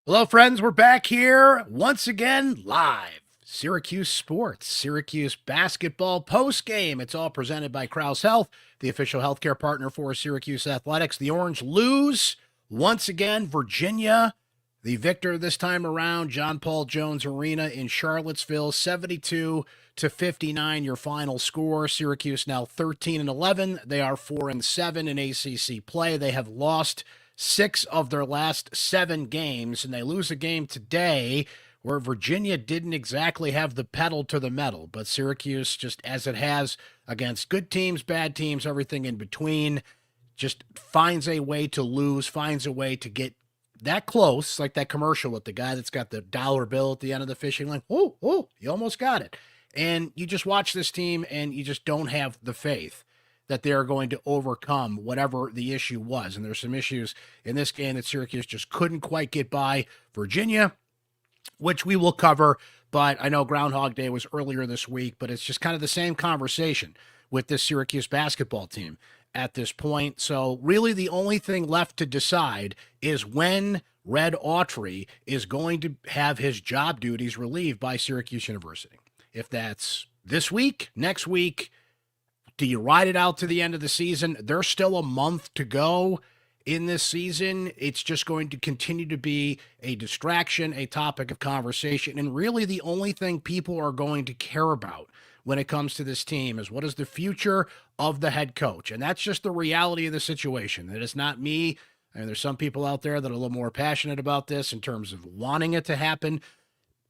Hello, friends. We're back here once again live. Syracuse Sports, Syracuse basketball postgame. It's all presented by Krause Health, the official healthcare partner for Syracuse Athletics. The Orange lose once again. Virginia, the victor this time around. John Paul Jones Arena in Charlottesville, 72-59. Your final score. Syracuse now 13-11. They are 4-7 in ACC play. They have lost 6 of their last 7 games, and they lose a game today where Virginia didn't exactly have the pedal to the metal, but Syracuse, just as it has against good teams, bad teams, everything in between, just finds a way to lose, finds a way to get that close, like that commercial with the guy that's got the dollar bill at the end of the fishing line. Oh, you almost got it. And you just watch this team, and you just don't have the faith that they're going to overcome whatever the issue was. And there's some issues in this game that Syracuse just couldn't quite get by Virginia, which we will cover. But I know Groundhog Day was earlier this week, but it's just kind of the same conversation with this Syracuse basketball team at this point. So really the only thing left to decide is when Red Autry is going to have his job duties relieved by Syracuse University. If that's this week, next week, do you ride it out to the end of the season? There's still a month to go in this season. It's just going to continue to be a distraction, a topic of conversation, and really the only thing people are going to care about when it comes to this team is what is the future of the head coach. And that's just the reality of the situation. It is not me. I mean, there's some people out there that are a little more passionate about this in terms of wanting it to happen.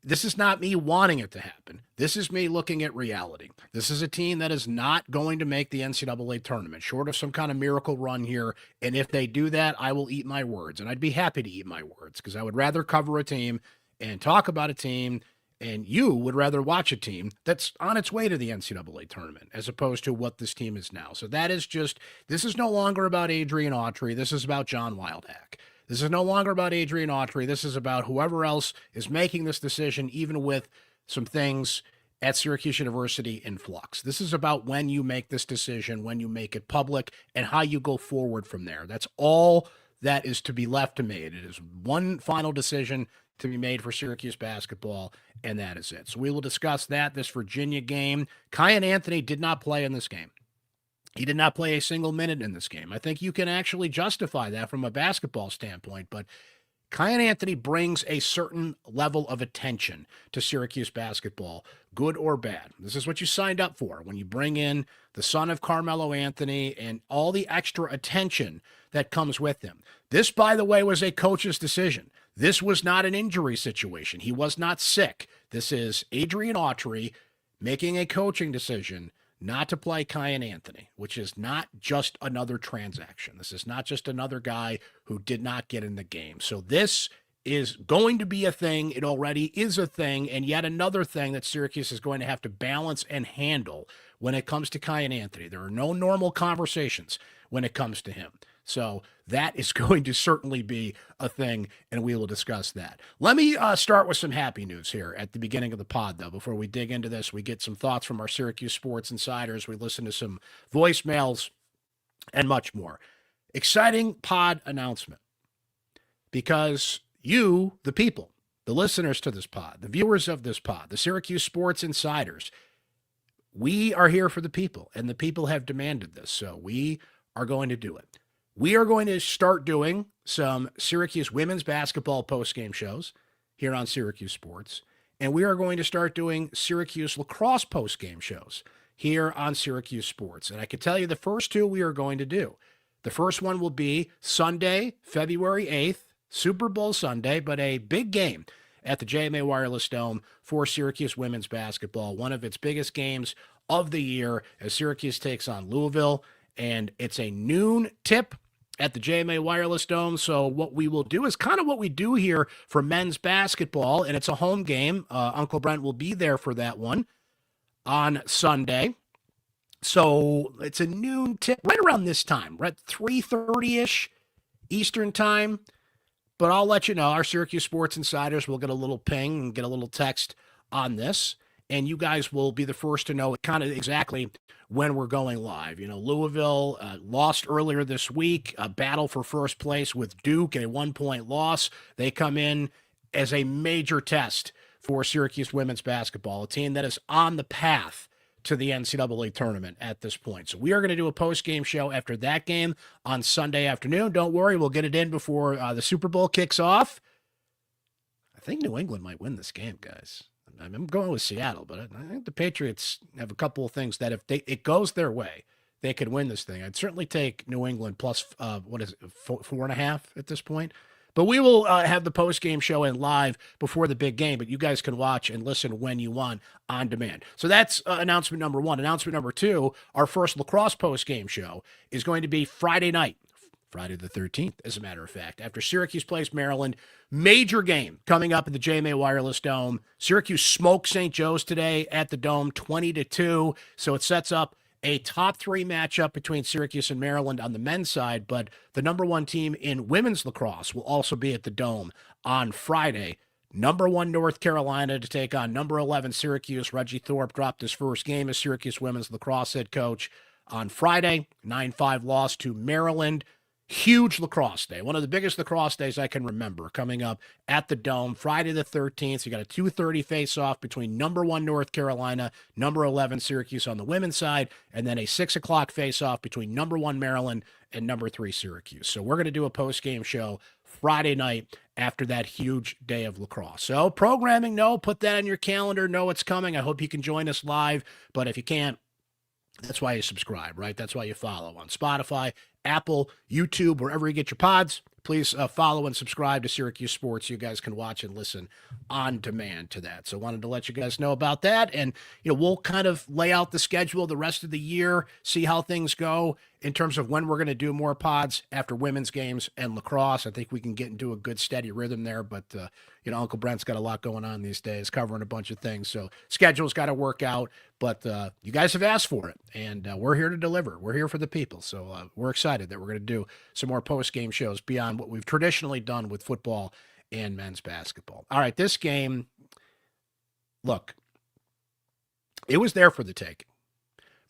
This is not me wanting it to happen. This is me looking at reality. This is a team that is not going to make the NCAA tournament, short of some kind of miracle run here. And if they do that, I will eat my words. And I'd be happy to eat my words because I would rather cover a team and talk about a team, and you would rather watch a team that's on its way to the NCAA tournament as opposed to what this team is now. So that is just, this is no longer about Adrian Autry. This is about John Wildhack. This is no longer about Adrian Autry. This is about whoever else is making this decision, even with some things at Syracuse University in flux. This is about when you make this decision, when you make it public, and how you go forward from there. That's all that is to be left to made. It is one final decision to be made for Syracuse basketball, and that is it. So we will discuss that, this Virginia game. Kiyan Anthony did not play in this game. He did not play a single minute in this game. I think you can actually justify that from a basketball standpoint, but Kiyan Anthony brings a certain level of attention to Syracuse basketball, good or bad. This is what you signed up for when you bring in the son of Carmelo Anthony and all the extra attention that comes with him. This, by the way, was a coach's decision. This was not an injury situation. He was not sick. This is Adrian Autry making a coaching decision not to play Kiyan Anthony, which is not just another transaction. This is not just another guy who did not get in the game. So this is going to be a thing. It already is a thing, and yet another thing that Syracuse is going to have to balance and handle when it comes to Kiyan Anthony. There are no normal conversations when it comes to him. So that is going to certainly be a thing, and we will discuss that. Let me start with some happy news here at the beginning of the pod, though. Before we dig into this, we get some thoughts from our Syracuse Sports Insiders. We listen to some voicemails and much more. Exciting pod announcement, because you, the people, the listeners to this pod, the viewers of this pod, the Syracuse Sports Insiders, we are here for the people, and the people have demanded this, so we are going to do it. We are going to start doing some Syracuse women's basketball postgame shows here on Syracuse Sports, and we are going to start doing Syracuse lacrosse postgame shows here on Syracuse Sports. And I can tell you the first two we are going to do. The first one will be Sunday, February 8th, Super Bowl Sunday, but a big game at the JMA Wireless Dome for Syracuse women's basketball, one of its biggest games of the year as Syracuse takes on Louisville. And it's a noon tip at the JMA Wireless Dome. So what we will do is kind of what we do here for men's basketball, and it's a home game. Uncle Brent will be there for that one on Sunday. So it's a noon tip right around this time, right 3:30-ish Eastern time. But I'll let you know, our Syracuse Sports Insiders will get a little ping and get a little text on this. and you guys will be the first to know kind of exactly when we're going live. Louisville lost earlier this week, a battle for first place with Duke, a 1-point loss. They come in as a major test for Syracuse women's basketball, a team that is on the path to the NCAA tournament at this point. So we are going to do a post-game show after that game on Sunday afternoon. Don't worry, we'll get it in before the Super Bowl kicks off. I think New England might win this game, guys. I'm going with Seattle, but I think the Patriots have a couple of things that if it goes their way, they could win this thing. I'd certainly take New England plus, 4.5 at this point. But we will have the post-game show in live before the big game, but you guys can watch and listen when you want on demand. So that's announcement number one. Announcement number two, our first lacrosse post-game show is going to be Friday night, Friday the 13th, as a matter of fact, after Syracuse plays Maryland. Major game coming up at the JMA Wireless Dome. Syracuse smoked St. Joe's today at the Dome, 20-2, so it sets up a top three matchup between Syracuse and Maryland on the men's side, but the number one team in women's lacrosse will also be at the Dome on Friday. Number 1 North Carolina to take on number 11 Syracuse. Reggie Thorpe dropped his first game as Syracuse women's lacrosse head coach on Friday. 9-5 loss to Maryland. Huge lacrosse day, one of the biggest lacrosse days I can remember, coming up at the Dome Friday the 13th. You got a 2:30 face-off between number 1 North Carolina, number 11 Syracuse on the women's side, and then a 6 o'clock face-off between number 1 Maryland and number 3 Syracuse. So we're going to do a post-game show Friday night after that huge day of lacrosse. So programming, no, put that on your calendar. No, it's coming. I hope you can join us live, but if you can't, that's why you subscribe, right? That's why you follow on Spotify, Apple, YouTube, wherever you get your pods. Please follow and subscribe to Syracuse Sports. You guys can watch and listen on demand to that. So wanted to let you guys know about that. And, we'll kind of lay out the schedule the rest of the year, see how things go in terms of when we're going to do more pods after women's games and lacrosse. I think we can get into a good steady rhythm there. But, Uncle Brent's got a lot going on these days, covering a bunch of things. So schedule's got to work out. But you guys have asked for it, and we're here to deliver. We're here for the people. So we're excited that we're going to do some more post-game shows beyond what we've traditionally done with football and men's basketball. All right, this game, look, it was there for the taking.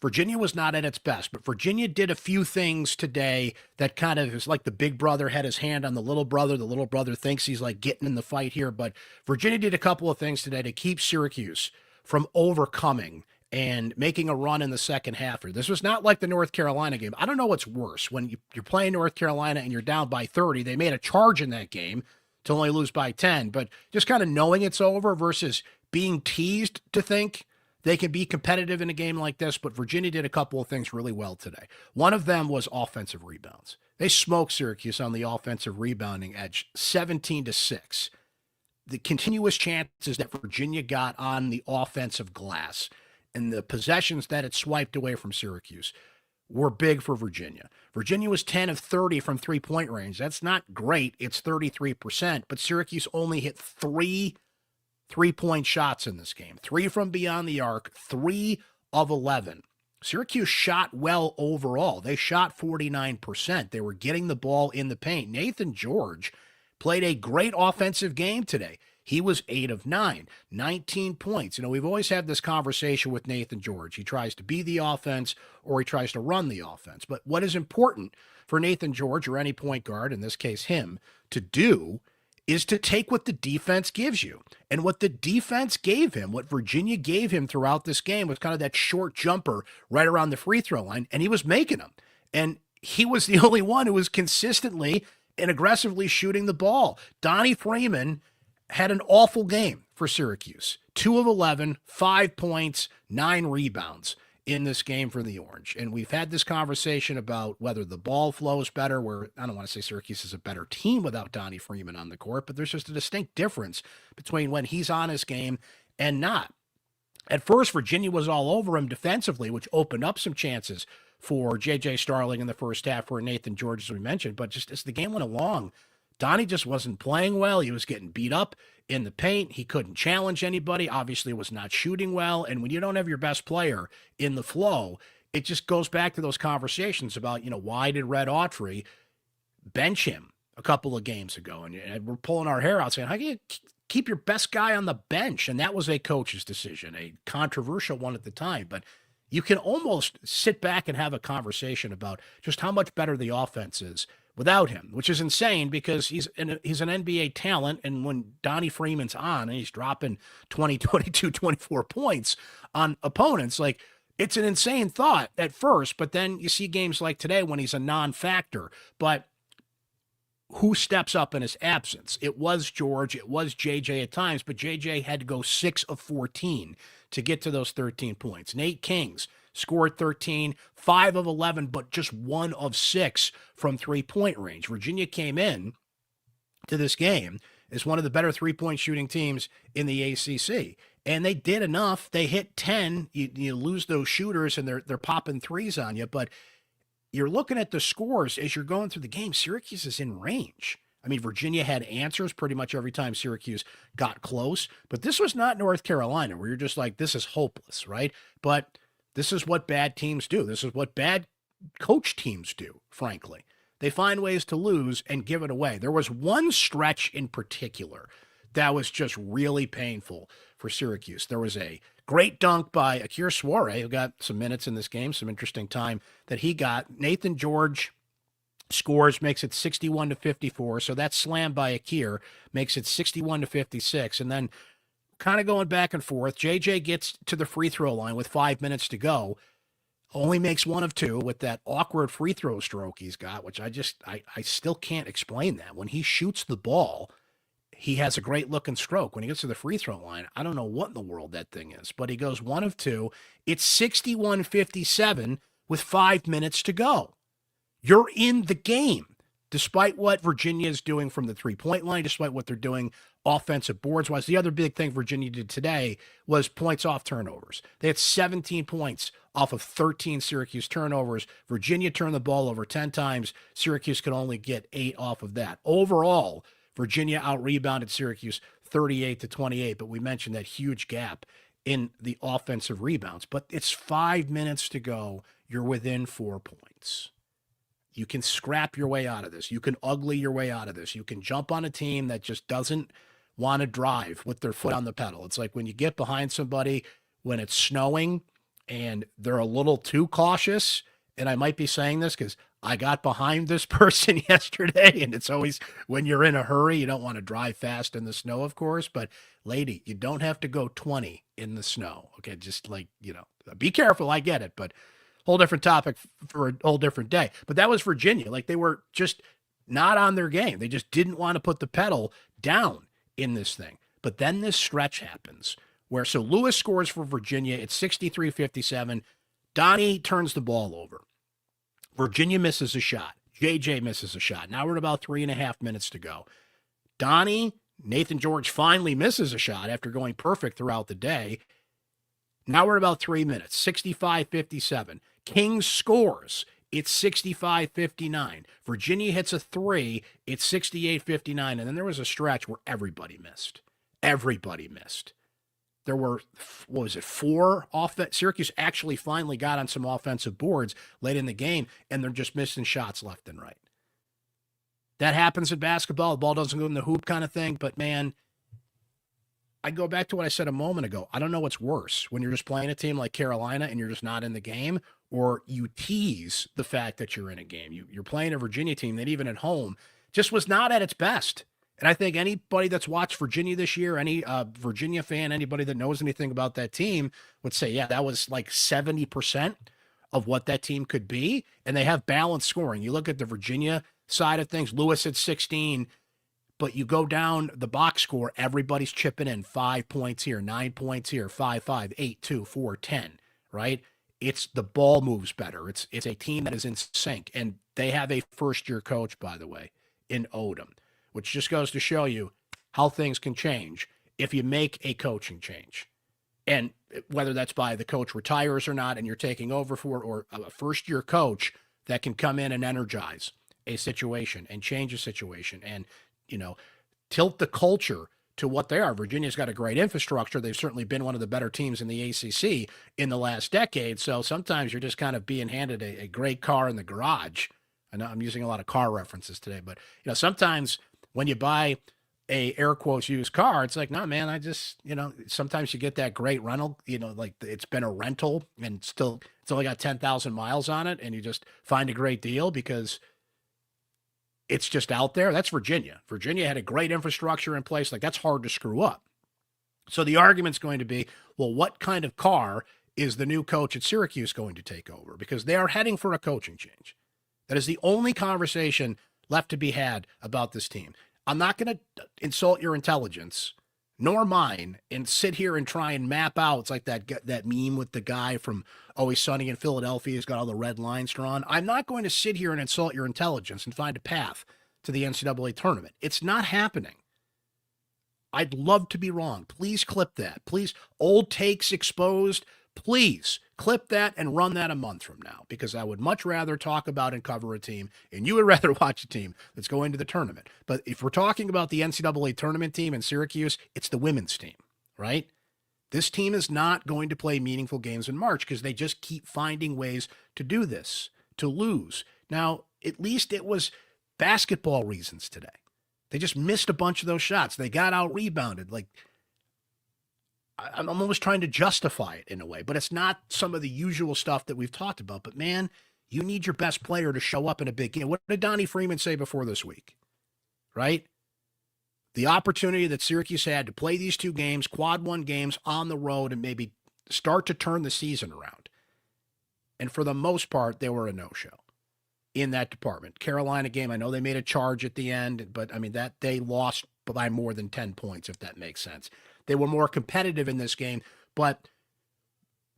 Virginia was not at its best, but Virginia did a few things today that kind of is like the big brother had his hand on the little brother. The little brother thinks he's like getting in the fight here, but Virginia did a couple of things today to keep Syracuse from overcoming and making a run in the second half. This was not like the North Carolina game. I don't know what's worse. When you're playing North Carolina and you're down by 30, they made a charge in that game to only lose by 10, but just kind of knowing it's over versus being teased to think they can be competitive in a game like this. But Virginia did a couple of things really well today. One of them was offensive rebounds. They smoked Syracuse on the offensive rebounding edge, 17-6. The continuous chances that Virginia got on the offensive glass and the possessions that it swiped away from Syracuse were big for Virginia. Virginia was 10 of 30 from three-point range. That's not great. It's 33%, but Syracuse only hit 3 3-point shots in this game. 3 from beyond the arc, 3 of 11. Syracuse shot well overall. They shot 49%. They were getting the ball in the paint. Nathan George played a great offensive game today. He was 8 of 9, 19 points. We've always had this conversation with Nathan George. He tries to be the offense or he tries to run the offense. But what is important for Nathan George or any point guard, in this case him, to do is to take what the defense gives you. And what the defense gave him, what Virginia gave him throughout this game was kind of that short jumper right around the free throw line, and he was making them. And he was the only one who was consistently and aggressively shooting the ball. Donnie Freeman had an awful game for Syracuse. 2 of 11, 5 points, 9 rebounds in this game for the Orange. And we've had this conversation about whether the ball flows better, where I don't want to say Syracuse is a better team without Donnie Freeman on the court, but there's just a distinct difference between when he's on his game and not. At first, Virginia was all over him defensively, which opened up some chances for J.J. Starling in the first half for Nathan George, as we mentioned. But just as the game went along, Donnie just wasn't playing well. He was getting beat up in the paint. He couldn't challenge anybody. Obviously was not shooting well. And when you don't have your best player in the flow, it just goes back to those conversations about, why did Red Autry bench him a couple of games ago? And we're pulling our hair out saying, how can you keep your best guy on the bench. And that was a coach's decision, a controversial one at the time. But you can almost sit back and have a conversation about just how much better the offense is without him, which is insane because he's an NBA talent. And when Donnie Freeman's on and he's dropping 20, 22, 24 points on opponents, like, it's an insane thought at first, but then you see games like today when he's a non-factor. But who steps up in his absence? It was George, it was JJ at times, but JJ had to go 6 of 14 to get to those 13 points. Nate Kings scored 13, 5 of 11, but just 1 of 6 from three-point range. Virginia came in to this game as one of the better three-point shooting teams in the ACC. And they did enough. They hit 10. You lose those shooters, and they're popping threes on you. But you're looking at the scores as you're going through the game. Syracuse is in range. I mean, Virginia had answers pretty much every time Syracuse got close. But this was not North Carolina, where you're just like, this is hopeless, right? But this is what bad teams do. This is what bad coach teams do, frankly. They find ways to lose and give it away. There was one stretch in particular that was just really painful for Syracuse. There was a great dunk by Akir Soare, who got some minutes in this game, some interesting time that he got. Nathan George scores, makes it 61-54. So that slam by Akir makes it 61-56. And then kind of going back and forth, JJ gets to the free throw line with 5 minutes to go. Only makes 1 of 2 with that awkward free throw stroke he's got, which I still can't explain that. When he shoots the ball, he has a great looking stroke. When he gets to the free throw line, I don't know what in the world that thing is, but he goes 1 of 2. It's 61-57 with 5 minutes to go. You're in the game, despite what Virginia is doing from the three-point line, despite what they're doing offensive boards-wise. The other big thing Virginia did today was points off turnovers. They had 17 points off of 13 Syracuse turnovers. Virginia turned the ball over 10 times. Syracuse could only get 8 off of that. Overall, Virginia out-rebounded Syracuse 38-28, but we mentioned that huge gap in the offensive rebounds. But it's 5 minutes to go. You're within 4 points. You can scrap your way out of this. You can ugly your way out of this. You can jump on a team that just doesn't want to drive with their foot on the pedal. It's like when you get behind somebody when it's snowing and they're a little too cautious. And I might be saying this because I got behind this person yesterday, and it's always when you're in a hurry, you don't want to drive fast in the snow, of course. But lady, you don't have to go 20 in the snow. Okay. Just like, be careful. I get it, but whole different topic for a whole different day. But that was Virginia. Like, they were just not on their game. They just didn't want to put the pedal down in this thing. But then this stretch happens where, so Lewis scores for Virginia. It's 63-57. Donnie turns the ball over. Virginia misses a shot. JJ misses a shot. Now we're at about 3.5 minutes to go. Nathan George finally misses a shot after going perfect throughout the day. Now we're at about 3 minutes, 65-57. King scores. It's 65-59. Virginia hits a 3. It's 68-59. And then there was a stretch where everybody missed. Everybody missed. There were, 4 offense. Syracuse actually finally got on some offensive boards late in the game, and they're just missing shots left and right. That happens in basketball. The ball doesn't go in the hoop kind of thing. But, man, I go back to what I said a moment ago. I don't know what's worse, when you're just playing a team like Carolina and you're just not in the game, or you tease the fact that you're in a game. You're playing a Virginia team that even at home just was not at its best. And I think anybody that's watched Virginia this year, any Virginia fan, anybody that knows anything about that team would say, yeah, that was like 70% of what that team could be. And they have balanced scoring. You look at the Virginia side of things, Lewis at 16, but you go down the box score, everybody's chipping in 5 points here, 9 points here, 5-5, 8-2, 4-10, right? It's the ball moves better. It's a team that is in sync. And they have a first-year coach, by the way, in Odom, which just goes to show you how things can change if you make a coaching change. And whether that's by the coach retires or not and you're taking over for, or a first-year coach that can come in and energize a situation and change a situation and, tilt the culture to what they are. Virginia's got a great infrastructure. They've certainly been one of the better teams in the ACC in the last decade. So sometimes you're just kind of being handed a great car in the garage. I know I'm using a lot of car references today, but sometimes when you buy a air quotes used car. It's like, no, man, I just, sometimes you get that great rental, like it's been a rental and still it's only got 10,000 miles on it, and you just find a great deal because it's just out there. That's Virginia. Virginia had a great infrastructure in place. Like, that's hard to screw up. So the argument's going to be, well, what kind of car is the new coach at Syracuse going to take over? Because they are heading for a coaching change. That is the only conversation left to be had about this team. I'm not going to insult your intelligence, nor mine, and sit here and try and map out. It's like that meme with the guy from Always Sunny in Philadelphia who's got all the red lines drawn. I'm not going to sit here and insult your intelligence and find a path to the NCAA tournament. It's not happening. I'd love to be wrong. Please clip that. Please, old takes exposed. Please clip that and run that a month from now, because I would much rather talk about and cover a team, and you would rather watch a team that's going to the tournament. But if we're talking about the NCAA tournament team in Syracuse, it's the women's team, right? This team is not going to play meaningful games in March because they just keep finding ways to do this, to lose. Now, at least it was basketball reasons today. They just missed a bunch of those shots. They got out rebounded. Like, I'm almost trying to justify it in a way, but it's not some of the usual stuff that we've talked about. But man, you need your best player to show up in a big game. What did Donnie Freeman say before this week? Right? The opportunity that Syracuse had to play these two games, quad one games on the road, and maybe start to turn the season around. And for the most part, they were a no-show in that department. Carolina game, I know they made a charge at the end, but I mean, that they lost by more than 10 points, if that makes sense. They were more competitive in this game, but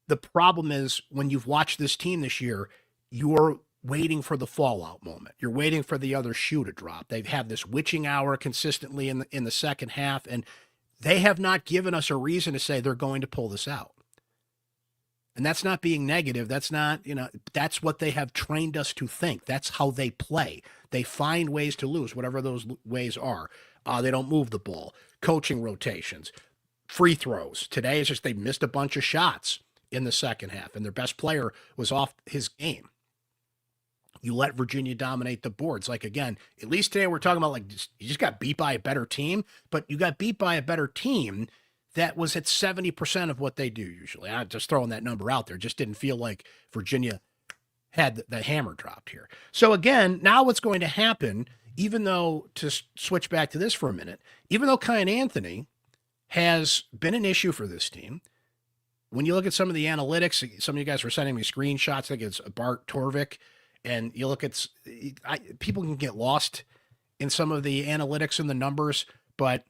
the problem is when you've watched this team this year, you're waiting for the fallout moment. You're waiting for the other shoe to drop. They've had this witching hour consistently in the second half, and they have not given us a reason to say they're going to pull this out. And that's not being negative. That's not, that's what they have trained us to think. That's how they play. They find ways to lose, whatever those ways are. They don't move the ball. Coaching rotations, free throws. Today it's just they missed a bunch of shots in the second half, and their best player was off his game. You let Virginia dominate the boards. Like, again, at least today we're talking about, like, you just got beat by a better team, but you got beat by a better team that was at 70% of what they do usually. I'm just throwing that number out there. Just didn't feel like Virginia had the hammer dropped here. So again, now what's going to happen, even though, to switch back to this for a minute, even though Kiyan Anthony has been an issue for this team, when you look at some of the analytics, some of you guys were sending me screenshots, I think it's Bart Torvik, and you look at, people can get lost in some of the analytics and the numbers, but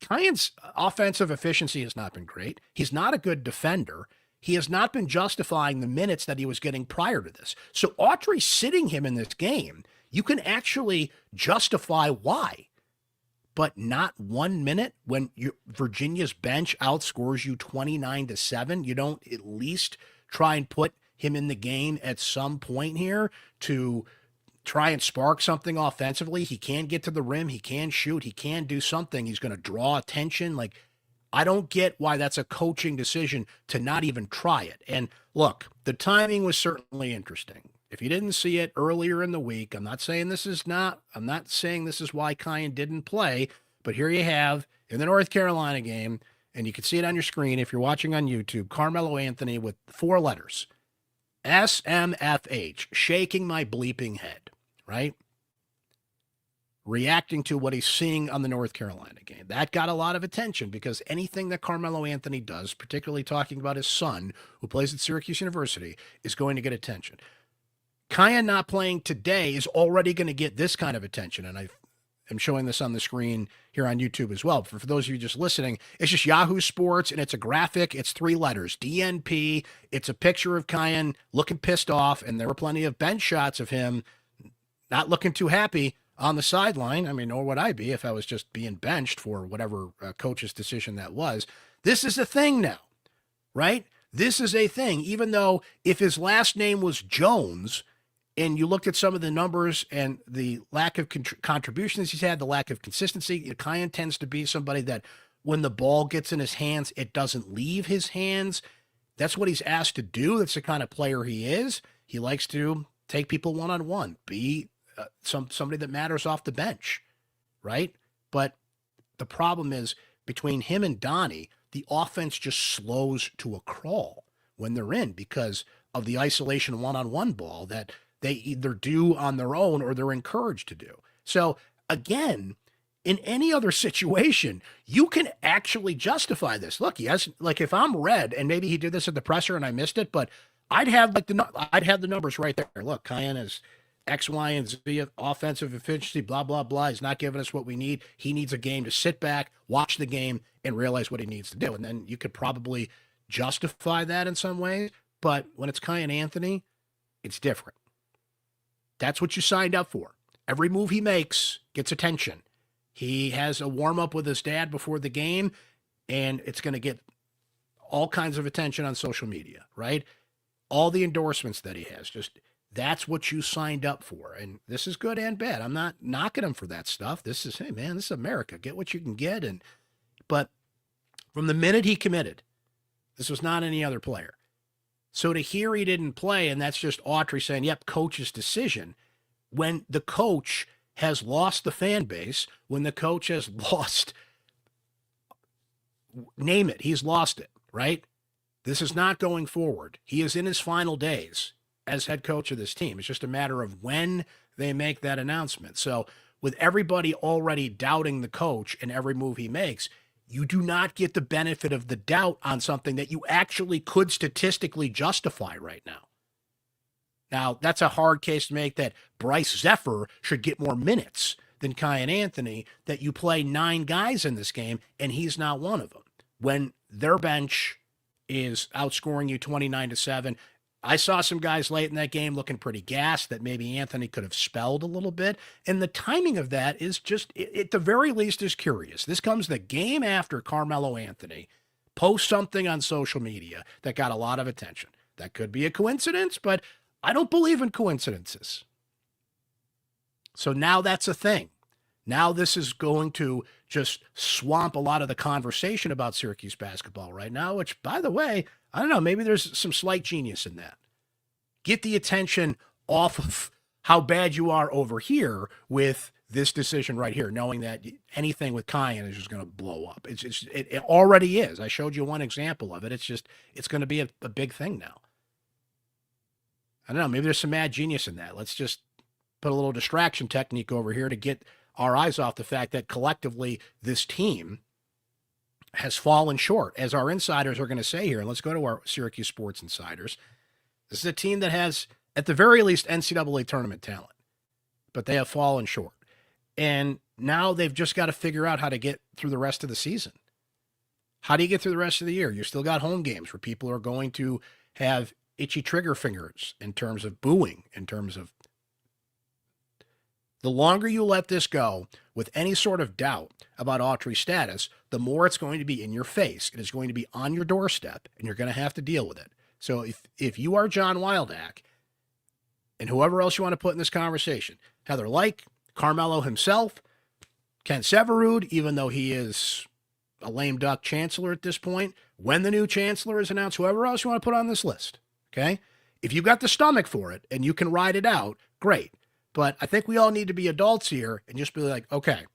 Kiyan's offensive efficiency has not been great. He's not a good defender. He has not been justifying the minutes that he was getting prior to this. So Autry sitting him in this game, you can actually justify why, but not 1 minute when Virginia's bench outscores you 29-7. You don't at least try and put him in the game at some point here to try and spark something offensively. He can get to the rim. He can shoot. He can do something. He's going to draw attention. Like, I don't get why that's a coaching decision to not even try it. And look, the timing was certainly interesting. If you didn't see it earlier in the week, I'm not saying this is why Kiyan didn't play, but here you have in the North Carolina game, and you can see it on your screen if you're watching on YouTube, Carmelo Anthony with 4 letters, SMFH, shaking my bleeping head, right? Reacting to what he's seeing on the North Carolina game. That got a lot of attention because anything that Carmelo Anthony does, particularly talking about his son, who plays at Syracuse University, is going to get attention. Kiyan not playing today is already going to get this kind of attention, and I'm showing this on the screen here on YouTube as well. For those of you just listening, it's just Yahoo Sports, and it's a graphic. It's 3 letters, DNP. It's a picture of Kiyan looking pissed off, and there were plenty of bench shots of him not looking too happy on the sideline. I mean, nor would I be if I was just being benched for whatever coach's decision that was. This is a thing now, right? This is a thing, even though if his last name was Jones, and you looked at some of the numbers and the lack of contributions he's had, the lack of consistency, Kiyan tends to be somebody that when the ball gets in his hands, it doesn't leave his hands. That's what he's asked to do. That's the kind of player he is. He likes to take people one-on-one, be somebody that matters off the bench, right? But the problem is between him and Donnie, the offense just slows to a crawl when they're in because of the isolation one-on-one ball that they either do on their own or they're encouraged to do. So again, in any other situation, you can actually justify this. Look, yes, like if I'm Red, and maybe he did this at the presser and I missed it, but I'd have the numbers right there. Look, Kiyan is X, Y, and Z offensive efficiency, blah, blah, blah. He's not giving us what we need. He needs a game to sit back, watch the game, and realize what he needs to do. And then you could probably justify that in some ways. But when it's Kiyan Anthony, it's different. That's what you signed up for. Every move he makes gets attention. He has a warm-up with his dad before the game, and it's going to get all kinds of attention on social media, right? All the endorsements that he has, just that's what you signed up for. And this is good and bad. I'm not knocking him for that stuff. This is, hey, man, this is America. Get what you can get. But from the minute he committed, this was not any other player. So to hear he didn't play, and that's just Autry saying, yep, coach's decision, when the coach has lost the fan base, when the coach has lost, name it, he's lost it, right? This is not going forward. He is in his final days as head coach of this team. It's just a matter of when they make that announcement. So with everybody already doubting the coach and every move he makes, you do not get the benefit of the doubt on something that you actually could statistically justify right now. Now, that's a hard case to make that Bryce Zephyr should get more minutes than Kiyan Anthony, that you play 9 guys in this game, and he's not one of them. When their bench is outscoring you 29-7, I saw some guys late in that game looking pretty gassed that maybe Anthony could have spelled a little bit. And the timing of that is just, at the very least, is curious. This comes the game after Carmelo Anthony posts something on social media that got a lot of attention. That could be a coincidence, but I don't believe in coincidences. So now that's a thing. Now this is going to just swamp a lot of the conversation about Syracuse basketball right now, which, by the way, I don't know, maybe there's some slight genius in that. Get the attention off of how bad you are over here with this decision right here, knowing that anything with Kiyan is just going to blow up. It already is. I showed you one example of it. It's going to be a big thing now. I don't know, maybe there's some mad genius in that. Let's just put a little distraction technique over here to get our eyes off the fact that collectively this team has fallen short, as our insiders are going to say here. And let's go to our Syracuse Sports Insiders. This is a team that has, at the very least, NCAA tournament talent, but they have fallen short. And now they've just got to figure out how to get through the rest of the season. How do you get through the rest of the year? You still got home games where people are going to have itchy trigger fingers in terms of booing, in terms of the longer you let this go with any sort of doubt about Autry's status, the more it's going to be in your face. It is going to be on your doorstep, and you're going to have to deal with it. So if you are John Wildhack and whoever else you want to put in this conversation, Heather Lyke, Carmelo himself, Ken Severud, even though he is a lame duck chancellor at this point, when the new chancellor is announced, whoever else you want to put on this list, okay? If you've got the stomach for it and you can ride it out, great. But I think we all need to be adults here and just be like, okay,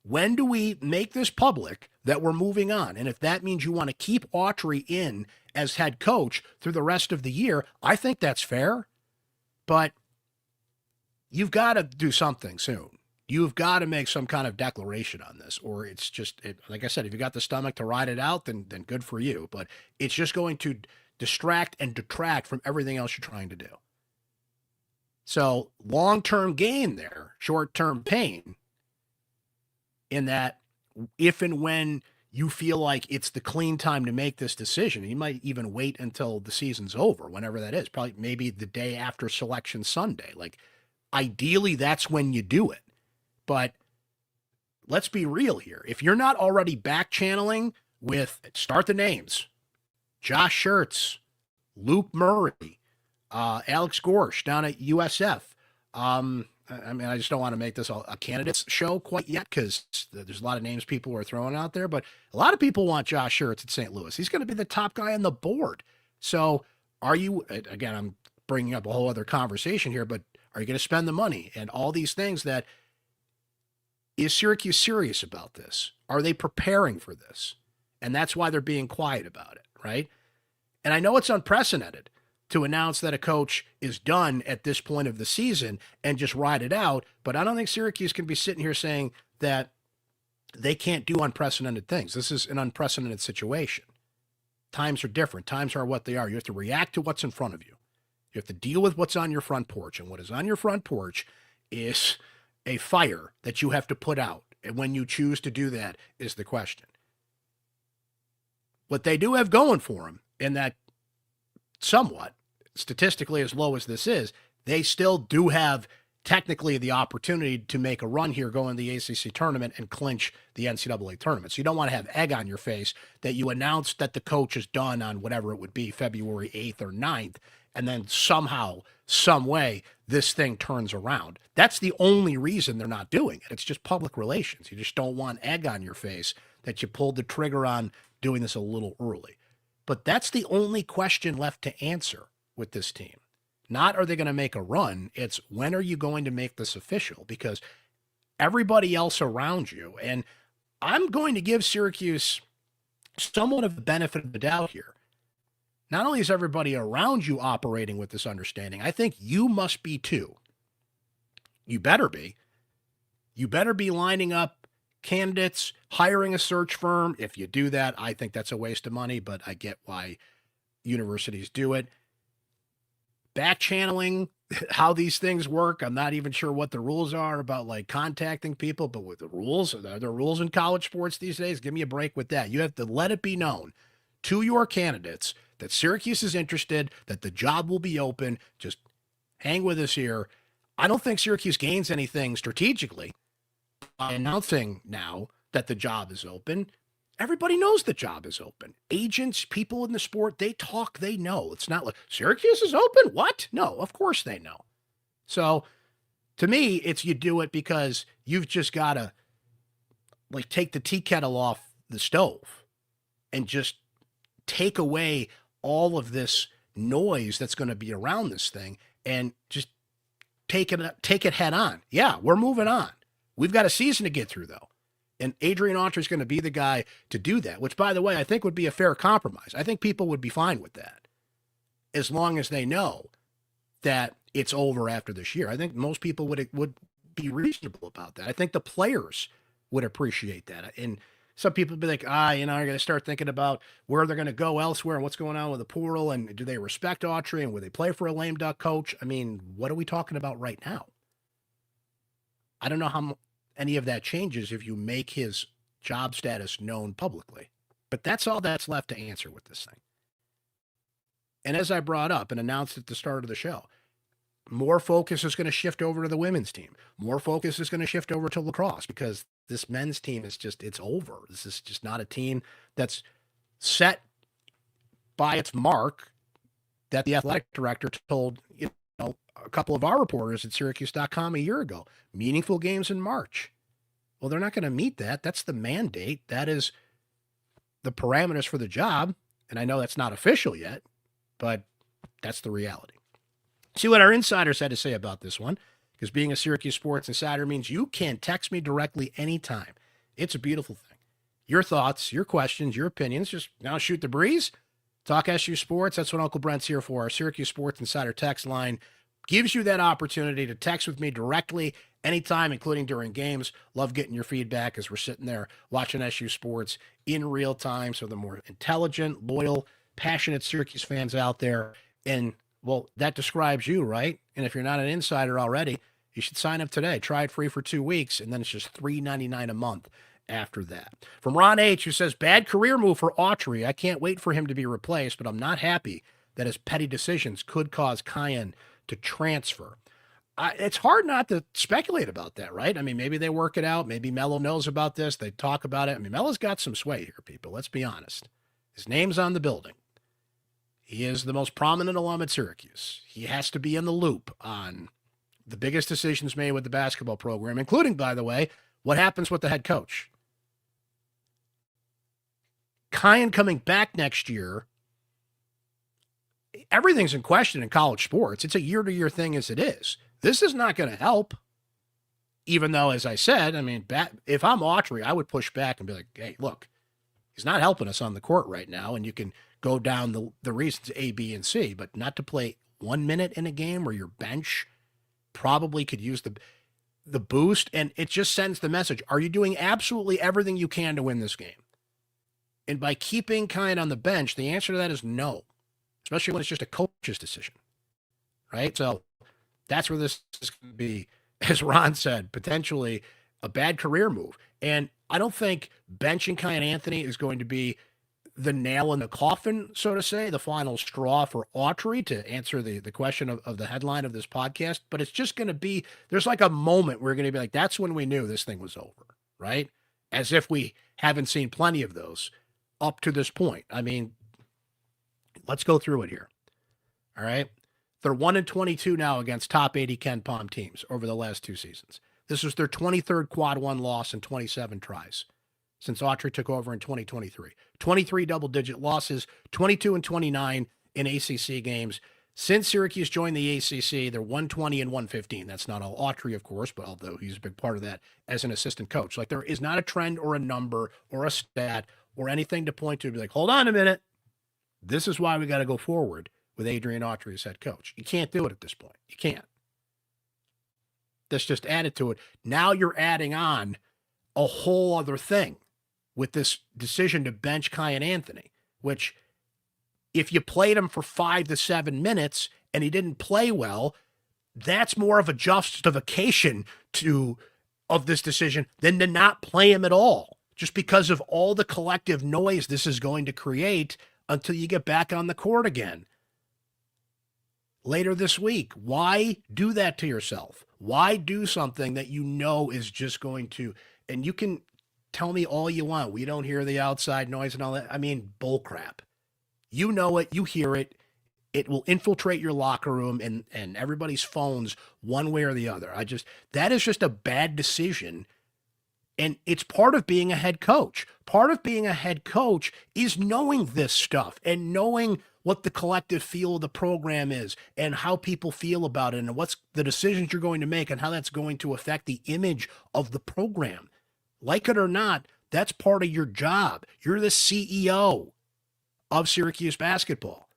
when do we make this public that we're moving on? And if that means you want to keep Autry in as head coach through the rest of the year, I think that's fair. But you've got to do something soon. You've got to make some kind of declaration on this, or it's just, like I said, if you got the stomach to ride it out, then good for you. But it's just going to distract and detract from everything else you're trying to do. So long-term gain there, short-term pain, in that if and when you feel like it's the clean time to make this decision, you might even wait until the season's over, whenever that is, probably maybe the day after Selection Sunday. Like, ideally, that's when you do it. But let's be real here. If you're not already back-channeling with, start the names, Josh Schertz, Luke Murray, Alex Gorsh down at USF. I mean, I just don't want to make this a candidates show quite yet because there's a lot of names people are throwing out there, but a lot of people want Josh Schertz at St. Louis. He's going to be the top guy on the board. So are you, again, I'm bringing up a whole other conversation here, but are you going to spend the money and all these things that Is Syracuse serious about this? Are they preparing for this? And that's why they're being quiet about it, right? And I know it's unprecedented to announce that a coach is done at this point of the season and just ride it out, but I don't think Syracuse can be sitting here saying that they can't do unprecedented things. This is an unprecedented situation. Times are different. Times are what they are. You have to react to what's in front of you. You have to deal with what's on your front porch. And what is on your front porch is a fire that you have to put out. And when you choose to do that is the question. What they do have going for them, in that somewhat, statistically as low as this is, they still do have technically the opportunity to make a run here, go in the ACC tournament and clinch the NCAA tournament. So you don't want to have egg on your face that you announced that the coach is done on whatever it would be, February 8th or 9th, and then somehow, some way, this thing turns around. That's the only reason they're not doing it. It's just public relations. You just don't want egg on your face that you pulled the trigger on doing this a little early. But that's the only question left to answer with this team. Not are they going to make a run, it's when are you going to make this official? Because everybody else around you, and I'm going to give Syracuse somewhat of the benefit of the doubt here. Not only is everybody around you operating with this understanding, I think you must be too. You better be. You better be lining up candidates, hiring a search firm. If you do that, I think that's a waste of money, but I get why universities do it. Back channeling how these things work. I'm not even sure what the rules are about like contacting people, but with the rules, are there rules in college sports these days? Give me a break with that. You have to let it be known to your candidates that Syracuse is interested, that the job will be open. Just hang with us here. I don't think Syracuse gains anything strategically by announcing now that the job is open. Everybody knows the job is open. Agents, people in the sport, they talk, they know. It's not like Syracuse is open. What? No, of course they know. So to me, it's you do it because you've just got to like take the tea kettle off the stove and just take away all of this noise that's going to be around this thing and just take it head on. Yeah, we're moving on. We've got a season to get through though. And Adrian Autry is going to be the guy to do that, which, by the way, I think would be a fair compromise. I think people would be fine with that as long as they know that it's over after this year. I think most people would be reasonable about that. I think the players would appreciate that. And some people would be like, you're going to start thinking about where they're going to go elsewhere and what's going on with the portal. And do they respect Autry and would they play for a lame duck coach? I mean, what are we talking about right now? I don't know how any of that changes if you make his job status known publicly. But that's all that's left to answer with this thing. And as I brought up and announced at the start of the show, more focus is going to shift over to the women's team. More focus is going to shift over to lacrosse because this men's team is just, it's over. This is just not a team that's set by its mark that the athletic director told, a couple of our reporters at syracuse.com a year ago. Meaningful games in March. Well, they're not going to meet that. That's the mandate. That is the parameters for the job. And I know that's not official yet, but that's the reality. See what our insiders had to say about this one, because being a Syracuse Sports Insider means you can text me directly anytime. It's a beautiful thing. Your thoughts, your questions, your opinions, just now shoot the breeze. Talk SU Sports. That's what Uncle Brent's here for. Our Syracuse Sports Insider text line gives you that opportunity to text with me directly anytime, including during games. Love getting your feedback as we're sitting there watching SU Sports in real time. So the more intelligent, loyal, passionate Syracuse fans out there. And, well, that describes you, right? And if you're not an insider already, you should sign up today. Try it free for 2 weeks, and then it's just $3.99 a month after that. From Ron H., who says, bad career move for Autry. I can't wait for him to be replaced, but I'm not happy that his petty decisions could cause Kiyan to transfer. It's hard not to speculate about that, right? I mean, maybe they work it out. Maybe Mello knows about this. They talk about it. I mean, Mello's got some sway here, people. Let's be honest. His name's on the building. He is the most prominent alum at Syracuse. He has to be in the loop on the biggest decisions made with the basketball program, including, by the way, what happens with the head coach. Kiyan coming back next year, everything's in question in college sports. It's a year-to-year thing as it is. This is not going to help. Even though, as I said, I mean, if I'm Autry, I would push back and be like, hey, look, he's not helping us on the court right now, and you can go down the reasons A, B, and C, but not to play 1 minute in a game where your bench probably could use the boost, and it just sends the message. Are you doing absolutely everything you can to win this game? And by keeping Kiyan on the bench, the answer to that is no, especially when it's just a coach's decision, right? So that's where this is going to be, as Ron said, potentially a bad career move. And I don't think benching Kiyan Anthony is going to be the nail in the coffin, so to say, the final straw for Autry, to answer the question of the headline of this podcast. But it's just going to be, there's like a moment where we're going to be like, that's when we knew this thing was over, right? As if we haven't seen plenty of those up to this point. I mean, let's go through it here. All right. They're 1-22 now against top 80 Ken Palm teams over the last 2 seasons. This was their 23rd quad one loss in 27 tries since Autry took over in 2023. 23 double-digit losses, 22-29 in ACC games. Since Syracuse joined the ACC, they're 120-115. That's not all Autry, of course, but although he's a big part of that as an assistant coach. Like, there is not a trend or a number or a stat or anything to point to be like, hold on a minute. This is why we got to go forward with Adrian Autry as head coach. You can't do it at this point. You can't. That's just added to it. Now you're adding on a whole other thing with this decision to bench Kiyan Anthony, which if you played him for 5 to 7 minutes and he didn't play well, that's more of a justification of this decision than to not play him at all, just because of all the collective noise this is going to create until you get back on the court again later this week. Why do that to yourself? Why do something that you know is just going to, and you can tell me all you want, we don't hear the outside noise and all that. I mean, bull crap. You know it, you hear it. It will infiltrate your locker room and everybody's phones one way or the other. That is just a bad decision. And it's part of being a head coach. Part of being a head coach is knowing this stuff and knowing what the collective feel of the program is and how people feel about it and what's the decisions you're going to make and how that's going to affect the image of the program. Like it or not, that's part of your job. You're the CEO of Syracuse basketball.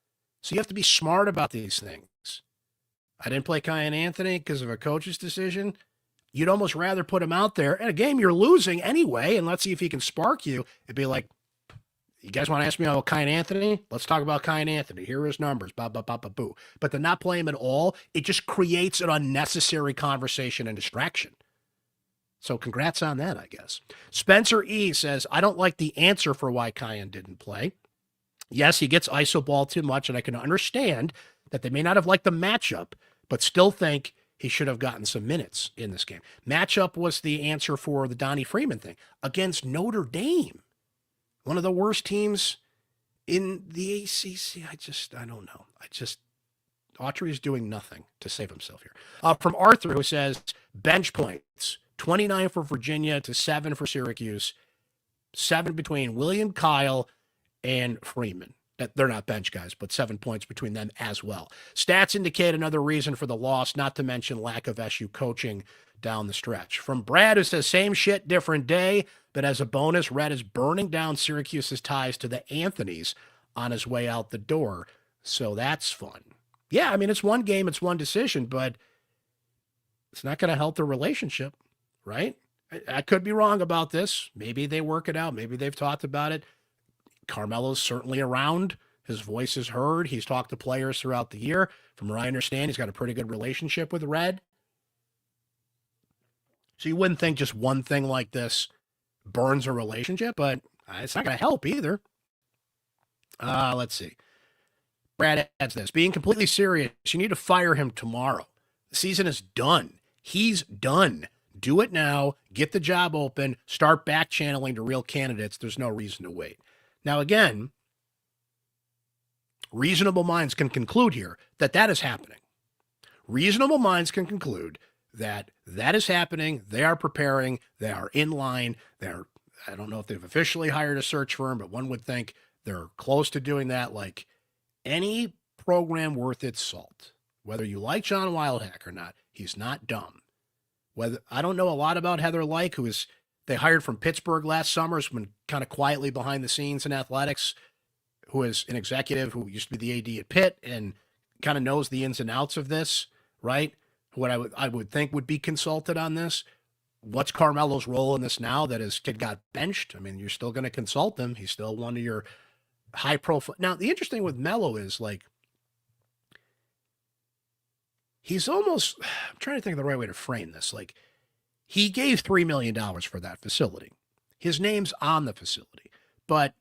So you have to be smart about these things. I didn't play Kiyan Anthony because of a coach's decision. You'd almost rather put him out there in a game you're losing anyway, and let's see if he can spark you. It'd be like, you guys want to ask me about Kiyan Anthony? Let's talk about Kiyan Anthony. Here are his numbers. Boo. But to not play him at all, it just creates an unnecessary conversation and distraction. So congrats on that, I guess. Spencer E. says, I don't like the answer for why Kiyan didn't play. Yes, he gets iso ball too much, and I can understand that they may not have liked the matchup, but still think he should have gotten some minutes in this game. Matchup was the answer for the Donnie Freeman thing against Notre Dame, one of the worst teams in the ACC. I don't know. Autry is doing nothing to save himself here. From Arthur, who says, bench points, 29 for Virginia to 7 for Syracuse, 7 between William Kyle and Freeman. They're not bench guys, but 7 points between them as well. Stats indicate another reason for the loss, not to mention lack of SU coaching down the stretch. From Brad, who says, same shit, different day, but as a bonus, Red is burning down Syracuse's ties to the Anthonys on his way out the door. So that's fun. Yeah, I mean, it's one game, it's one decision, but it's not going to help the relationship, right? I could be wrong about this. Maybe they work it out. Maybe they've talked about it. Carmelo's certainly around. His voice is heard. He's talked to players throughout the year. From what I understand, he's got a pretty good relationship with Red. So you wouldn't think just one thing like this burns a relationship, but it's not going to help either. Let's see. Brad adds this. Being completely serious, you need to fire him tomorrow. The season is done. He's done. Do it now. Get the job open. Start back channeling to real candidates. There's no reason to wait. Now, again, reasonable minds can conclude here that is happening. Reasonable minds can conclude that is happening. They are preparing. They are in line. I don't know if they've officially hired a search firm, but one would think they're close to doing that. Like any program worth its salt, whether you like John Wildhack or not, he's not dumb. Whether I don't know a lot about Heather Lyke, they hired from Pittsburgh last summer, has been kind of quietly behind the scenes in athletics, who is an executive who used to be the AD at Pitt and kind of knows the ins and outs of this, right? What I would think would be consulted on this. What's Carmelo's role in this now that his kid got benched? I mean, you're still going to consult him. He's still one of your high profile. Now, the interesting with Melo is like, he's almost, I'm trying to think of the right way to frame this. Like, he gave $3 million for that facility. His name's on the facility. But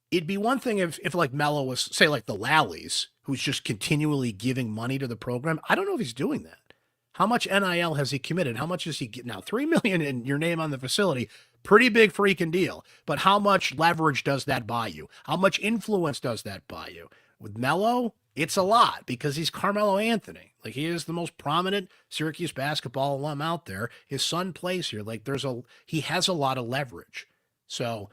it'd be one thing if like Melo was, say, like the Lallies, who's just continually giving money to the program. I don't know if he's doing that. How much NIL has he committed? How much is he getting now? $3 million in your name on the facility, pretty big freaking deal. But how much leverage does that buy you? How much influence does that buy you? With Melo, it's a lot because he's Carmelo Anthony. Like, he is the most prominent Syracuse basketball alum out there. His son plays here. Like, he has a lot of leverage. So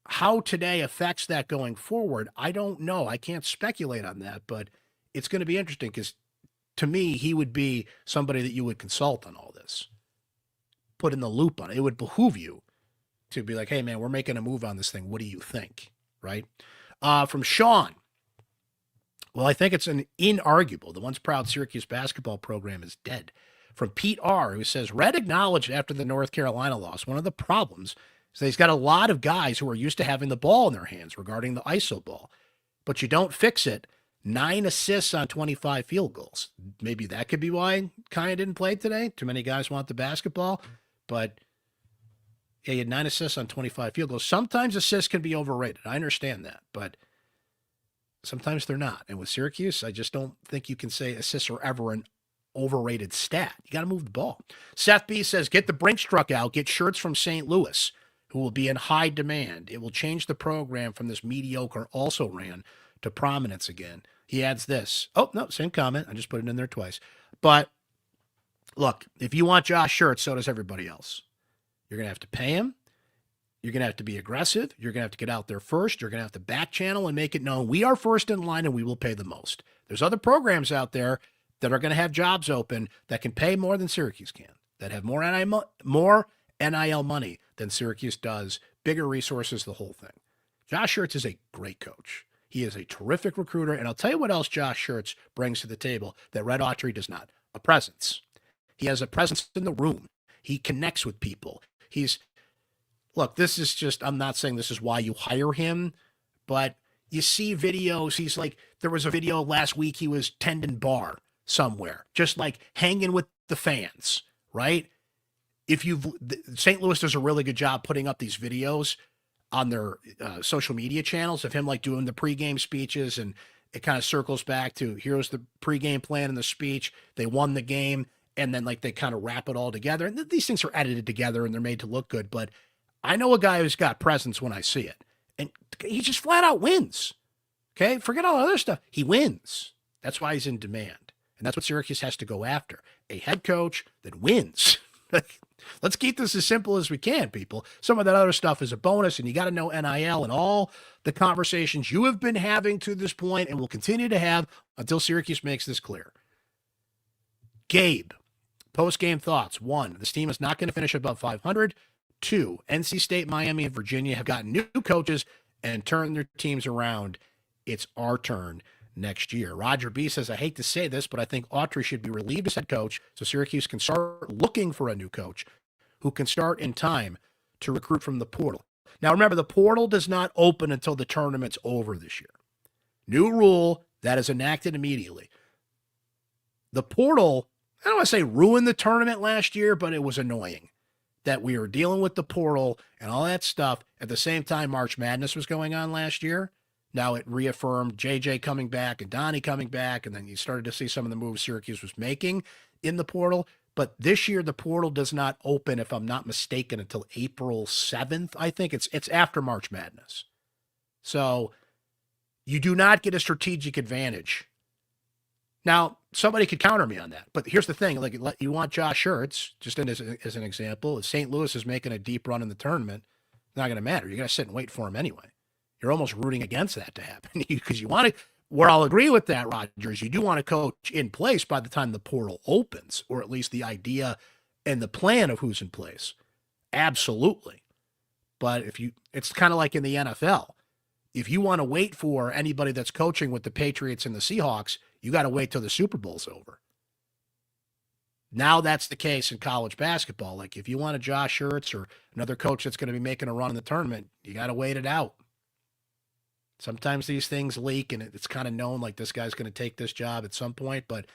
how today affects that going forward, I don't know. I can't speculate on that, but it's going to be interesting because to me, he would be somebody that you would consult on all this, put in the loop on it. It would behoove you to be like, hey, man, we're making a move on this thing. What do you think? Right? From Sean. Well, I think it's an inarguable. The once proud Syracuse basketball program is dead. From Pete R., who says, Red acknowledged after the North Carolina loss, one of the problems is that he's got a lot of guys who are used to having the ball in their hands regarding the ISO ball, but you don't fix it. 9 assists on 25 field goals. Maybe that could be why Kiyan didn't play today. Too many guys want the basketball, but yeah, he had 9 assists on 25 field goals. Sometimes assists can be overrated. I understand that, but sometimes they're not. And with Syracuse, I just don't think you can say assists are ever an overrated stat. You got to move the ball. Seth B says, get the Brinks truck out, get shirts from St. Louis, who will be in high demand. It will change the program from this mediocre also ran to prominence again. He adds this. Oh, no, same comment. I just put it in there twice. But look, if you want Josh shirts, so does everybody else. You're going to have to pay him. You're going to have to be aggressive. You're going to have to get out there first. You're going to have to back channel and make it known we are first in line and we will pay the most. There's other programs out there that are going to have jobs open that can pay more than Syracuse can, that have more NIL money than Syracuse does, bigger resources, the whole thing. Josh Schertz is a great coach. He is a terrific recruiter, and I'll tell you what else Josh Schertz brings to the table that Red Autry does not, a presence. He has a presence in the room. He connects with people. Look, this is just, I'm not saying this is why you hire him, but you see videos. He's like, there was a video last week, he was tending bar somewhere, just like hanging with the fans, right? St. Louis does a really good job putting up these videos on their social media channels of him like doing the pregame speeches, and it kind of circles back to here's the pregame plan and the speech. They won the game, and then like they kind of wrap it all together. And these things are edited together and they're made to look good. But I know a guy who's got presence when I see it, and he just flat out wins. Okay, forget all the other stuff. He wins. That's why he's in demand, and that's what Syracuse has to go after: a head coach that wins. Let's keep this as simple as we can, people. Some of that other stuff is a bonus, and you got to know NIL and all the conversations you have been having to this point and will continue to have until Syracuse makes this clear. Gabe, post-game thoughts. 1, this team is not going to finish above 500. 2, NC State, Miami, and Virginia have gotten new coaches and turned their teams around. It's our turn next year. Roger B says, I hate to say this, but I think Autry should be relieved as head coach so Syracuse can start looking for a new coach who can start in time to recruit from the portal. Now, remember, the portal does not open until the tournament's over this year. New rule that is enacted immediately. The portal, I don't want to say ruined the tournament last year, but it was annoying that we were dealing with the portal and all that stuff at the same time March Madness was going on last year. Now it reaffirmed JJ coming back and Donnie coming back, and then you started to see some of the moves Syracuse was making in the portal. But this year, the portal does not open, if I'm not mistaken, until April 7th. I think it's after March Madness. So you do not get a strategic advantage. Now, somebody could counter me on that. But here's the thing. Like, you want Josh Schertz, just as an example, if St. Louis is making a deep run in the tournament, it's not going to matter. You're going to sit and wait for him anyway. You're almost rooting against that to happen because you want to. Where I'll agree with that, Rogers, you do want a coach in place by the time the portal opens, or at least the idea and the plan of who's in place. Absolutely. But it's kind of like in the NFL. If you want to wait for anybody that's coaching with the Patriots and the Seahawks, you got to wait till the Super Bowl's over. Now that's the case in college basketball. Like if you want a Josh Hurts or another coach that's going to be making a run in the tournament, you got to wait it out. Sometimes these things leak and it's kind of known like this guy's going to take this job at some point, but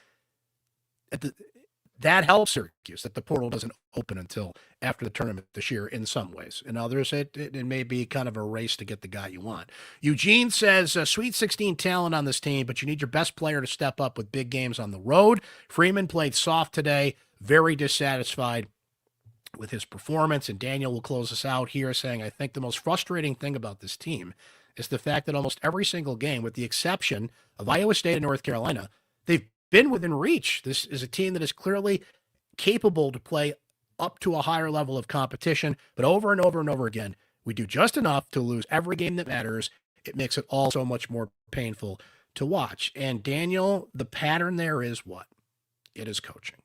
that helps Syracuse that the portal doesn't open until after the tournament this year in some ways. In others, it may be kind of a race to get the guy you want. Eugene says, Sweet 16 talent on this team, but you need your best player to step up with big games on the road. Freeman played soft today, very dissatisfied with his performance. And Daniel will close us out here saying, I think the most frustrating thing about this team is the fact that almost every single game, with the exception of Iowa State and North Carolina, they've been within reach. This is a team that is clearly capable to play up to a higher level of competition, but over and over and over again, we do just enough to lose every game that matters. It makes it all so much more painful to watch. And Daniel, the pattern there is what? It is coaching.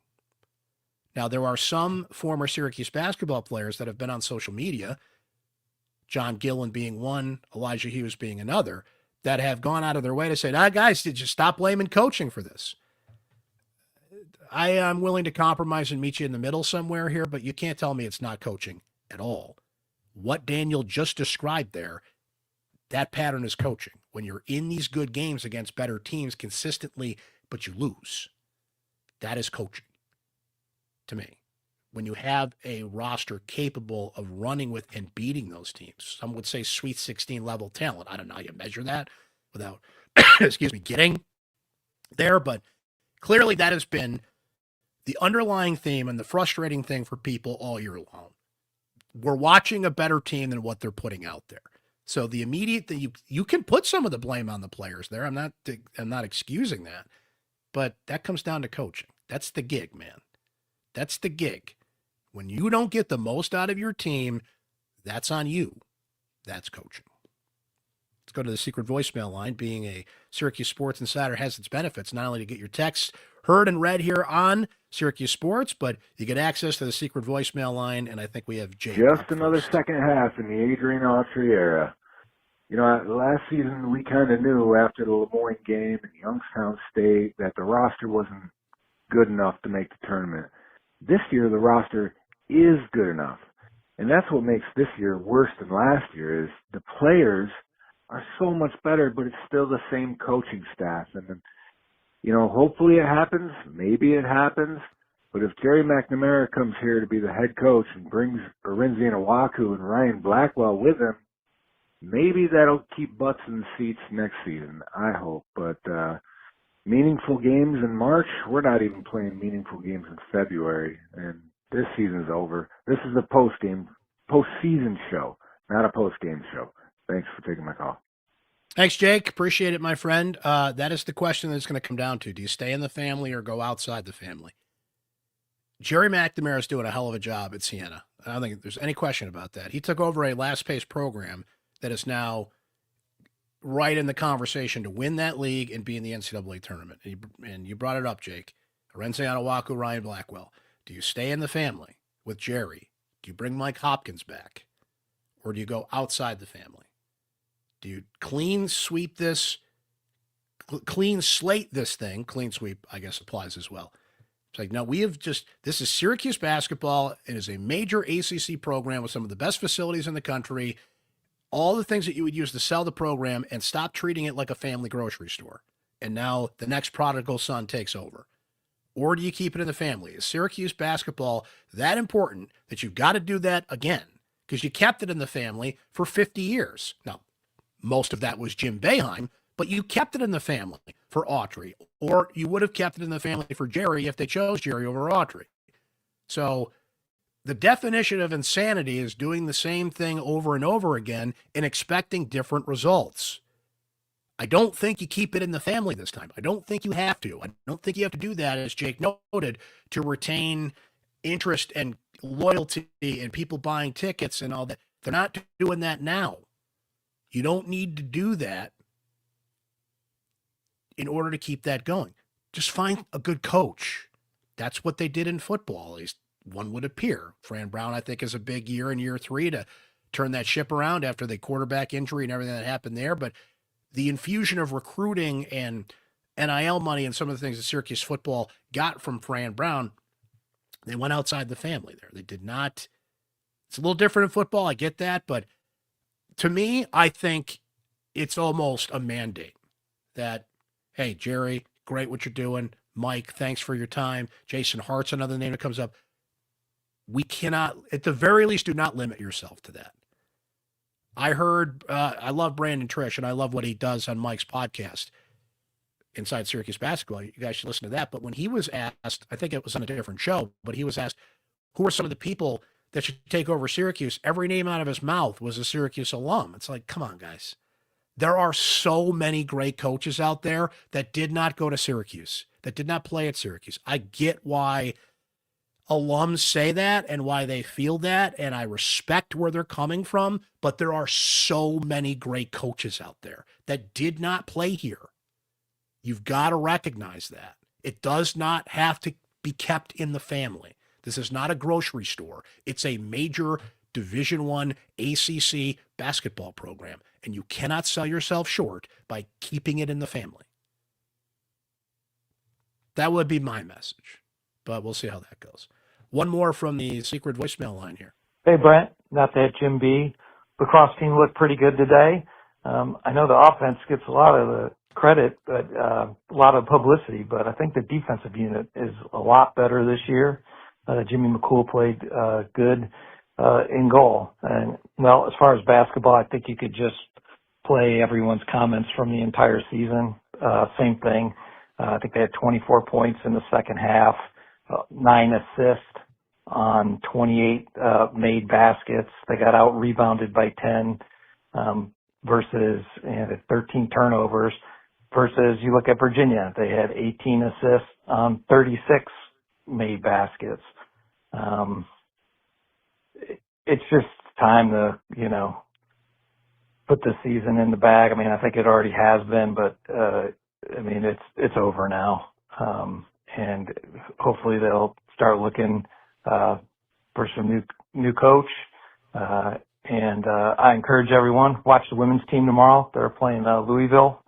Now, there are some former Syracuse basketball players that have been on social media, John Gillen being one, Elijah Hughes being another, that have gone out of their way to say, guys, did you stop blaming coaching for this? I am willing to compromise and meet you in the middle somewhere here, but you can't tell me it's not coaching at all. What Daniel just described there, that pattern is coaching. When you're in these good games against better teams consistently, but you lose, that is coaching to me. When you have a roster capable of running with and beating those teams, some would say Sweet 16 level talent. I don't know how you measure that without, getting there, but clearly that has been the underlying theme and the frustrating thing for people all year long. We're watching a better team than what they're putting out there. So the immediate thing, you can put some of the blame on the players there. I'm not excusing that, but that comes down to coaching. That's the gig, man. That's the gig. When you don't get the most out of your team, that's on you. That's coaching. Let's go to the secret voicemail line. Being a Syracuse Sports Insider has its benefits, not only to get your texts heard and read here on Syracuse Sports, but you get access to the secret voicemail line, and I think we have Jake. Just another second half in the Adrian Autry era. You know, last season we kind of knew after the Lemoyne game and Youngstown State that the roster wasn't good enough to make the tournament. This year the roster is good enough. And that's what makes this year worse than last year is the players are so much better, but it's still the same coaching staff. And, you know, hopefully it happens. Maybe it happens. But if Jerry McNamara comes here to be the head coach and brings Arinze Nwaku and Ryan Blackwell with him, maybe that'll keep butts in the seats next season, I hope. But meaningful games in March, we're not even playing meaningful games in February. And this season's over. This is a postseason show, not a postgame show. Thanks for taking my call. Thanks, Jake. Appreciate it, my friend. That is the question that's going to come down to. Do you stay in the family or go outside the family? Jerry McNamara is doing a hell of a job at Siena. I don't think there's any question about that. He took over a last-pace program that is now right in the conversation to win that league and be in the NCAA tournament. And you brought it up, Jake. Arinze Nwaku, Ryan Blackwell. Do you stay in the family with Jerry? Do you bring Mike Hopkins back? Or do you go outside the family? Do you clean slate this thing? Clean sweep, I guess, applies as well. It's like, no, this is Syracuse basketball. It is a major ACC program with some of the best facilities in the country. All the things that you would use to sell the program, and stop treating it like a family grocery store. And now the next prodigal son takes over. Or do you keep it in the family? Is Syracuse basketball that important that you've got to do that again? Because you kept it in the family for 50 years. Now, most of that was Jim Boeheim, but you kept it in the family for Autry. Or you would have kept it in the family for Jerry if they chose Jerry over Autry. So the definition of insanity is doing the same thing over and over again and expecting different results. I don't think you keep it in the family this time. I don't think you have to. I don't think you have to do that, as Jake noted, to retain interest and loyalty and people buying tickets and all that. They're not doing that now. You don't need to do that in order to keep that going. Just find a good coach. That's what they did in football, at least one would appear. Fran Brown, I think, is a big year in year 3 to turn that ship around after the quarterback injury and everything that happened there. But the infusion of recruiting and NIL money and some of the things that Syracuse football got from Fran Brown, they went outside the family there. They did not. It's a little different in football. I get that. But to me, I think it's almost a mandate that, hey, Jerry, great what you're doing. Mike, thanks for your time. Jason Hart's another name that comes up. We cannot, at the very least, do not limit yourself to that. I heard, I love Brandon Trish, and I love what he does on Mike's podcast, Inside Syracuse Basketball. You guys should listen to that. But when he was asked, I think it was on a different show, but he was asked, who are some of the people that should take over Syracuse? Every name out of his mouth was a Syracuse alum. It's like, come on, guys. There are so many great coaches out there that did not go to Syracuse, that did not play at Syracuse. I get why alums say that and why they feel that, and I respect where they're coming from, but there are so many great coaches out there that did not play here. You've got to recognize that. It does not have to be kept in the family. This is not a grocery store. It's a major Division I ACC basketball program, and you cannot sell yourself short by keeping it in the family. That would be my message, but we'll see how that goes. One more from the secret voicemail line here. Hey, Brent. Not that Jim B. Lacrosse team looked pretty good today. I know the offense gets a lot of the credit, but a lot of publicity, but I think the defensive unit is a lot better this year. Jimmy McCool played good in goal. And, well, as far as basketball, I think you could just play everyone's comments from the entire season. Same thing. I think they had 24 points in the second half, 9 assists on 28 made baskets. They got out rebounded by 10 versus 13 turnovers. Versus you look at Virginia, they had 18 assists on 36 made baskets. It's just time to, put the season in the bag. I mean, I think it already has been, but it's over now. And hopefully they'll start looking for some new coach. And I encourage everyone, watch the women's team tomorrow. They're playing Louisville.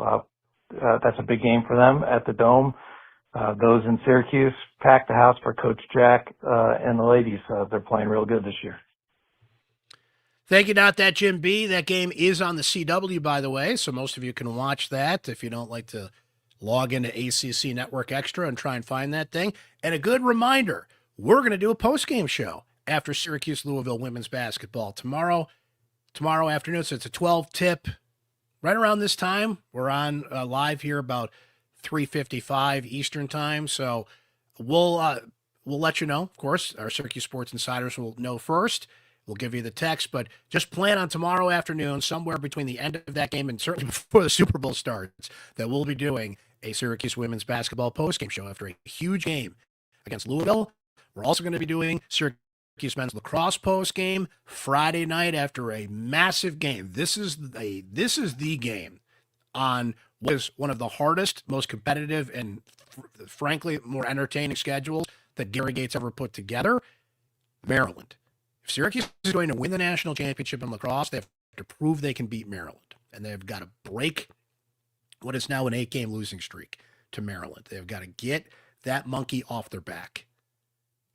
That's a big game for them at the Dome. Those in Syracuse pack the house for Coach Jack and the ladies. They're playing real good this year. Thank you, Not That Jim B. That game is on the CW, by the way, so most of you can watch that if you don't like to log into ACC Network Extra and try and find that thing. And a good reminder, we're going to do a post-game show after Syracuse-Louisville women's basketball tomorrow afternoon. So it's a 12 tip. Right around this time, we're on live here about 3:55 Eastern time. So we'll let you know. Of course, our Syracuse Sports Insiders will know first. We'll give you the text, but just plan on tomorrow afternoon, somewhere between the end of that game and certainly before the Super Bowl starts, that we'll be doing a Syracuse women's basketball postgame show after a huge game against Louisville. We're also going to be doing Syracuse men's lacrosse postgame Friday night after a massive game. This is the game on what is one of the hardest, most competitive, and frankly more entertaining schedules that Gary Gates ever put together. Maryland. If Syracuse is going to win the national championship in lacrosse, they have to prove they can beat Maryland. And they've got to break what is now an 8-game losing streak to Maryland. They've got to get that monkey off their back.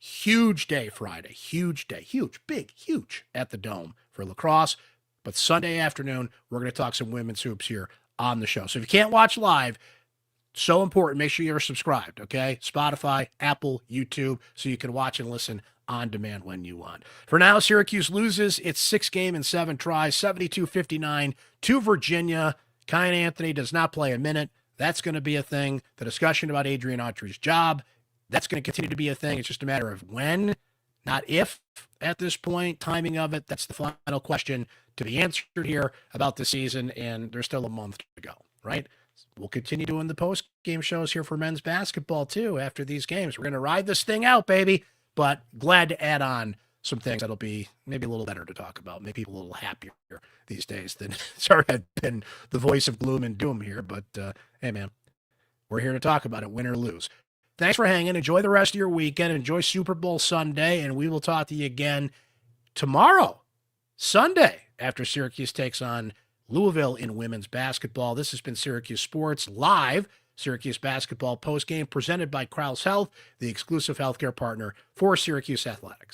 Huge day Friday. Huge day. Huge at the Dome for lacrosse. But Sunday afternoon, we're going to talk some women's hoops here on the show. So if you can't watch live, so important, make sure you're subscribed, okay? Spotify, Apple, YouTube, so you can watch and listen on demand when you want. For now, Syracuse loses its 6th game in 7 tries, 72-59 to Virginia. Kiyan Anthony does not play a minute. That's going to be a thing. The discussion about Adrian Autry's job, that's going to continue to be a thing. It's just a matter of when, not if, at this point. Timing of it, that's the final question to be answered here about the season, and there's still a month to go, right? We'll continue doing the post-game shows here for men's basketball, too, after these games. We're going to ride this thing out, baby. But glad to add on some things that'll be maybe a little better to talk about, make people a little happier these days than sorry I've been the voice of gloom and doom here. But hey, man, we're here to talk about it, win or lose. Thanks for hanging. Enjoy the rest of your weekend. Enjoy Super Bowl Sunday, and we will talk to you again tomorrow, Sunday, after Syracuse takes on Louisville in women's basketball. This has been Syracuse Sports Live, Syracuse Basketball postgame presented by Krause Health, the exclusive healthcare partner for Syracuse Athletics.